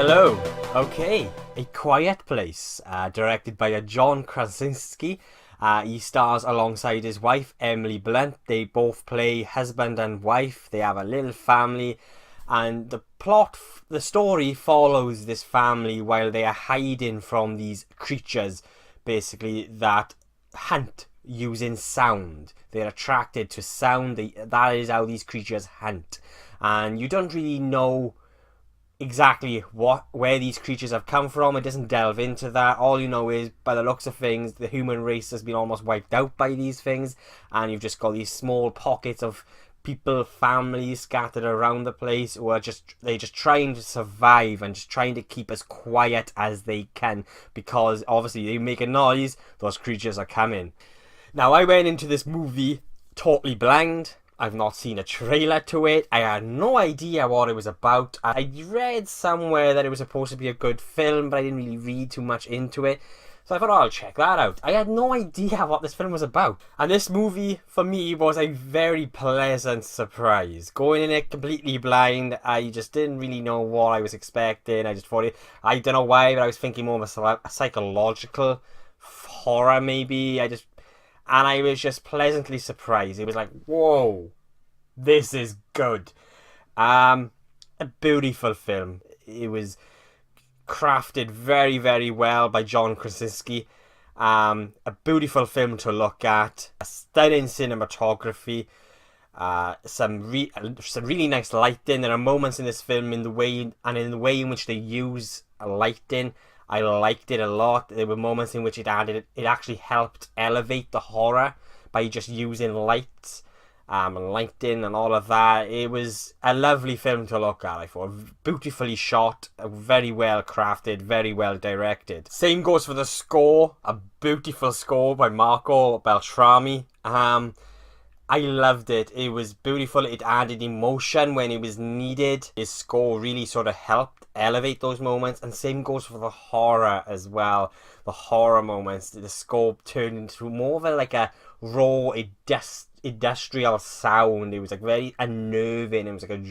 Hello. Okay, A Quiet Place, directed by John Krasinski. He stars alongside his wife, Emily Blunt. They both play husband and wife. They have a little family. And the story follows this family while they are hiding from these creatures, basically, that hunt using sound. They're attracted to sound. That is how these creatures hunt. And you don't really know exactly where these creatures have come from. It doesn't delve into that. All you know is, by the looks of things, the human race has been almost wiped out by these things, and you've just got these small pockets of people, families scattered around the place who are just trying to survive and just trying to keep as quiet as they can, because obviously they make a noise, those creatures are coming. Now, I went into this movie totally blind. I've not seen a trailer to it. I had no idea what it was about. I read somewhere that it was supposed to be a good film, but I didn't really read too much into it. So I thought, oh, I'll check that out. I had no idea what this film was about. And this movie, for me, was a very pleasant surprise. Going in it completely blind, I just didn't really know what I was expecting. I just thought I don't know why, but I was thinking more of a psychological horror, maybe. And I was just pleasantly surprised. It was like, whoa, this is good. A beautiful film. It was crafted very, very well by John Krasinski. A beautiful film to look at. A stunning cinematography. Some really nice lighting. There are moments in this film in the way in which they use lighting. I liked it a lot. There were moments in which it actually helped elevate the horror by just using lights and lighting and all of that. It was a lovely film to look at, I thought. Beautifully shot, very well crafted, very well directed. Same goes for the score. A beautiful score by Marco Beltrami. I loved it. It was beautiful. It added emotion when it was needed. His score really sort of helped elevate those moments. And same goes for the horror as well. The horror moments. The score turned into more of a raw, industrial sound. It was very unnerving. It was like a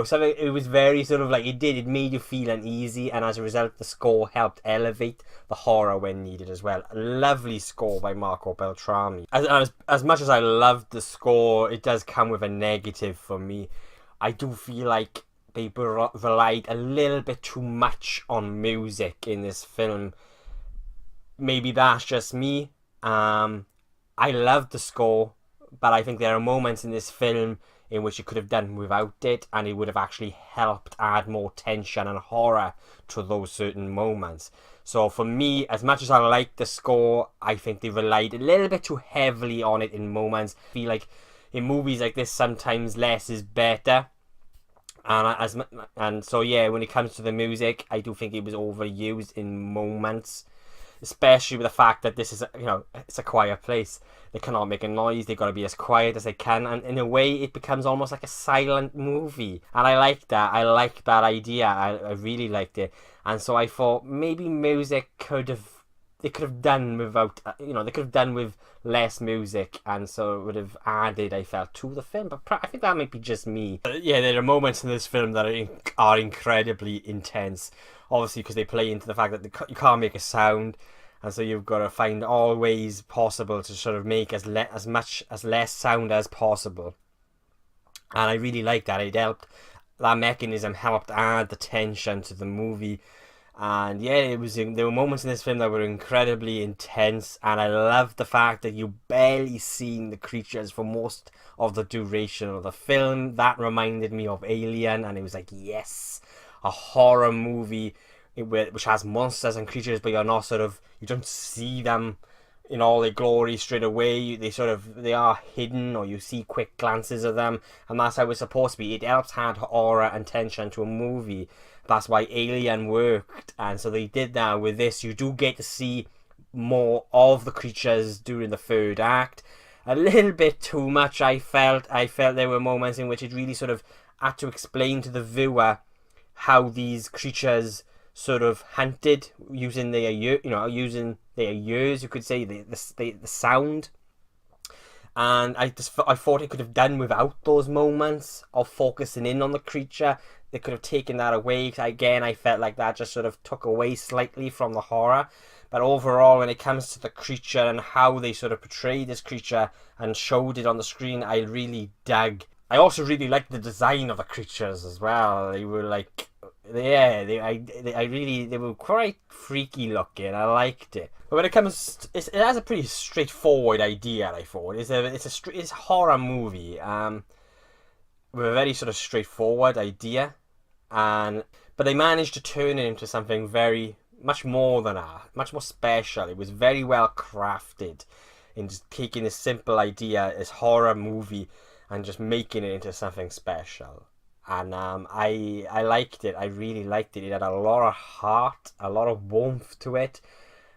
something. It was very sort of it made you feel uneasy, and as a result the score helped elevate the horror when needed as well. A lovely score by Marco Beltrami. As much as I loved the score, it does come with a negative for me. I do feel like they relied a little bit too much on music in this film. Maybe that's just me. I loved the score, but I think there are moments in this film in which you could have done without it, and it would have actually helped add more tension and horror to those certain moments. So for me, as much as I like the score, I think they relied a little bit too heavily on it in moments. I feel like in movies like this, sometimes less is better. And so yeah, when it comes to the music, I do think it was overused in moments. Especially with the fact that this is, it's a quiet place. They cannot make a noise. They've got to be as quiet as they can. And in a way, it becomes almost like a silent movie. And I like that. I like that idea. I really liked it. And so I thought maybe music they could have done without, they could have done with less music. And so it would have added, I felt, to the film. But I think that might be just me. Yeah, there are moments in this film that are incredibly intense. Obviously, because they play into the fact that you can't make a sound, and so you've got to find all ways possible to sort of make as less sound as possible. And I really liked that. That mechanism helped add the tension to the movie. And yeah, there were moments in this film that were incredibly intense, and I loved the fact that you barely seen the creatures for most of the duration of the film. That reminded me of Alien, and it was like, yes, a horror movie which has monsters and creatures, but you don't see them in all their glory straight away. They are hidden, or you see quick glances of them, and that's how it's supposed to be. It helps add horror and tension to a movie. That's why Alien worked, and so they did that with this. You do get to see more of the creatures during the third act. A little bit too much, I felt. There were moments in which it really sort of had to explain to the viewer how these creatures sort of hunted using their ears, you could say, the sound. And I thought it could have done without those moments of focusing in on the creature. they could have taken that away. Again, I felt like that just sort of took away slightly from the horror. But overall, when it comes to the creature and how they sort of portrayed this creature and showed it on the screen, I really dug. I also really liked the design of the creatures as well. They were like, yeah, they were quite freaky looking. I liked it. But when it comes, it has a pretty straightforward idea. I thought it's a horror movie, with a very sort of straightforward idea, but they managed to turn it into something very much more than that, much more special. It was very well crafted in just taking this simple idea, this horror movie, and just making it into something special. And I liked it. I really liked it. It had a lot of heart, a lot of warmth to it,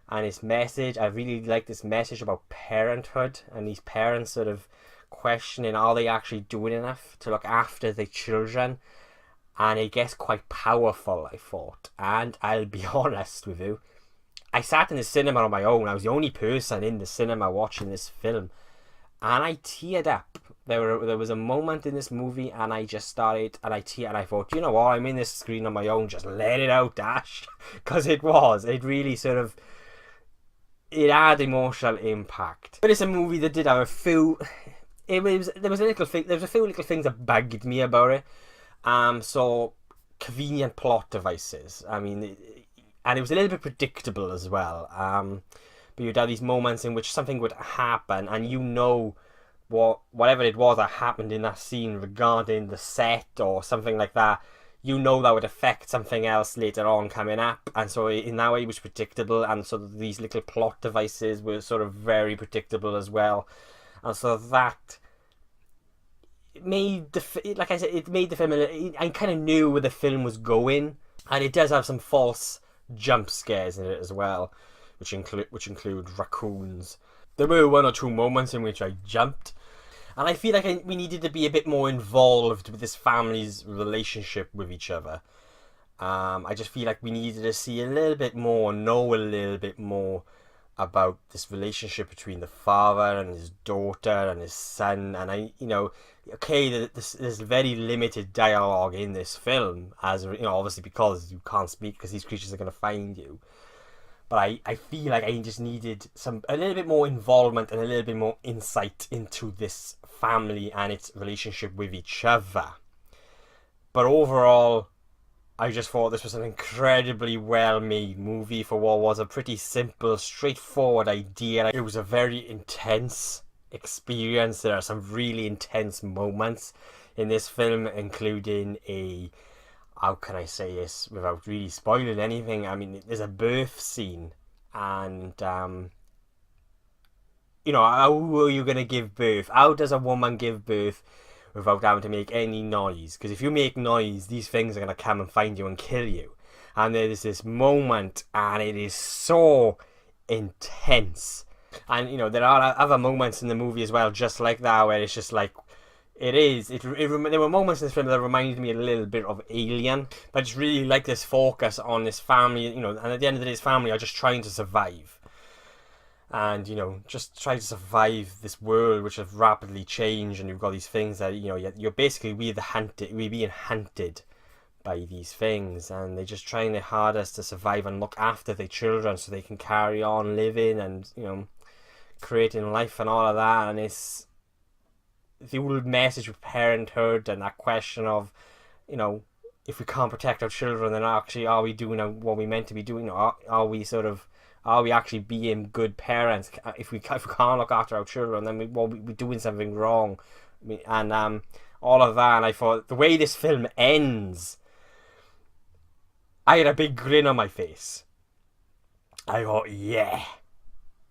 and its message. I really liked this message about parenthood and these parents sort of questioning, are they actually doing enough to look after their children? And it gets quite powerful, I thought. And I'll be honest with you, I sat in the cinema on my own. I was the only person in the cinema watching this film, and I teared up. There was a moment in this movie, and I just started, and I teared, and I thought, you know what, I'm in this screen on my own, just let it out, Dash. Because it really sort of, it had emotional impact. But it's a movie that did have a few, there was a few little things that bugged me about it. So convenient plot devices. I mean, and it was a little bit predictable as well. But you'd have these moments in which something would happen, and you know whatever it was that happened in that scene regarding the set or something like that, you know that would affect something else later on coming up. And so in that way it was predictable, and so these little plot devices were sort of very predictable as well. And so that made like I said, it made the film, I kind of knew where the film was going. And it does have some false jump scares in it as well, which include raccoons. There were one or two moments in which I jumped, and I feel like we needed to be a bit more involved with this family's relationship with each other. I just feel like we needed to see a little bit more, know a little bit more about this relationship between the father and his daughter and his son. And there's very limited dialogue in this film, as obviously because you can't speak, because these creatures are going to find you. But I feel like I just needed a little bit more involvement and a little bit more insight into this family and its relationship with each other. But overall, I just thought this was an incredibly well-made movie for what was a pretty simple, straightforward idea. It was a very intense experience. There are some really intense moments in this film, including how can I say this without really spoiling anything? I mean, there's a birth scene, and how are you going to give birth? How does a woman give birth without having to make any noise? Because if you make noise, these things are going to come and find you and kill you. And there's this moment, and it is so intense. And there are other moments in the movie as well, just like that, where it's just like, there were moments in this film that reminded me a little bit of Alien, but I just really like this focus on this family, and at the end of the day, this family are just trying to survive, and just try to survive this world which has rapidly changed, and you've got these things that you're basically we're being hunted by these things, and they're just trying their hardest to survive and look after their children so they can carry on living and creating life and all of that. And it's the old message of parenthood and that question of, if we can't protect our children, then actually are we doing what we meant to be doing? Are we actually being good parents? If we can't look after our children, then we're doing something wrong. And all of that. And I thought the way this film ends, I had a big grin on my face. I thought, yeah.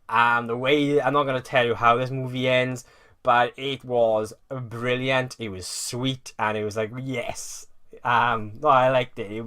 The way, I'm not going to tell you how this movie ends, but it was brilliant. It was sweet, and it was like, yes. No, I liked it.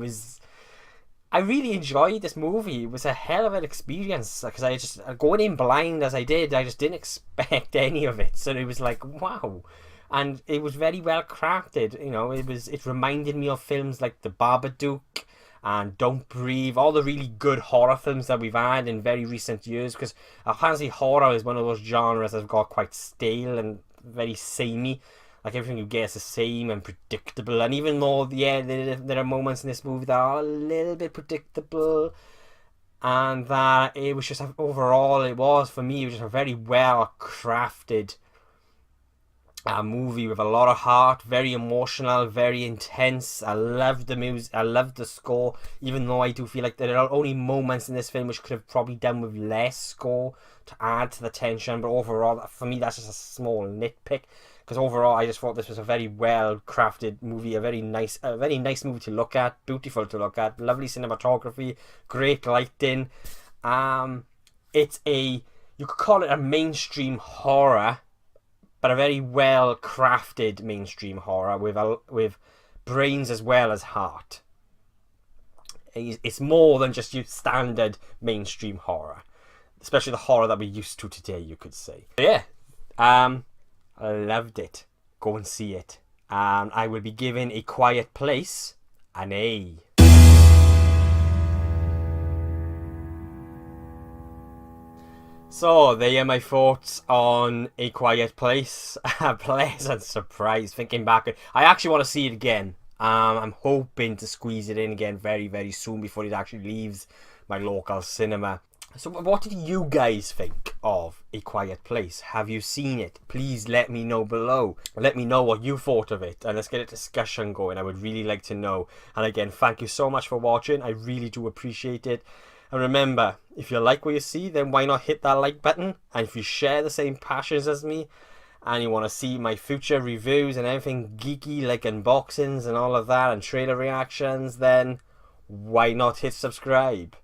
I really enjoyed this movie. It was a hell of an experience, because I just, going in blind as I did, I just didn't expect any of it. So it was like, wow. And it was very well crafted. It reminded me of films like The Babadook and Don't Breathe, all the really good horror films that we've had in very recent years, because I fancy horror is one of those genres that have got quite stale and very samey like everything you get is the same and predictable. And even though, yeah, there are moments in this movie that are a little bit predictable, and that it was just overall, it was for me, it was just a very well crafted movie with a lot of heart, very emotional, very intense. I loved the music, I loved the score, even though I do feel like there are only moments in this film which could have probably done with less score to add to the tension. But overall, for me, that's just a small nitpick, because overall I just thought this was a very well crafted movie, a very nice movie to look at, beautiful to look at, lovely cinematography, great lighting. It's a, you could call it a mainstream horror, but a very well crafted mainstream horror with brains as well as heart. It's more than just your standard mainstream horror, especially the horror that we're used to today, you could say. But yeah, I loved it. Go and see it. I will be giving A Quiet Place an A. So, there are my thoughts on A Quiet Place. A pleasant surprise, thinking back. I actually want to see it again. I'm hoping to squeeze it in again very, very soon before it actually leaves my local cinema. So, what did you guys think of A Quiet Place? Have you seen it? Please let me know below. Let me know what you thought of it, and let's get a discussion going. I would really like to know. And again, thank you so much for watching. I really do appreciate it. And remember, if you like what you see, then why not hit that like button? And if you share the same passions as me, and you want to see my future reviews and everything geeky like unboxings and all of that and trailer reactions, then why not hit subscribe?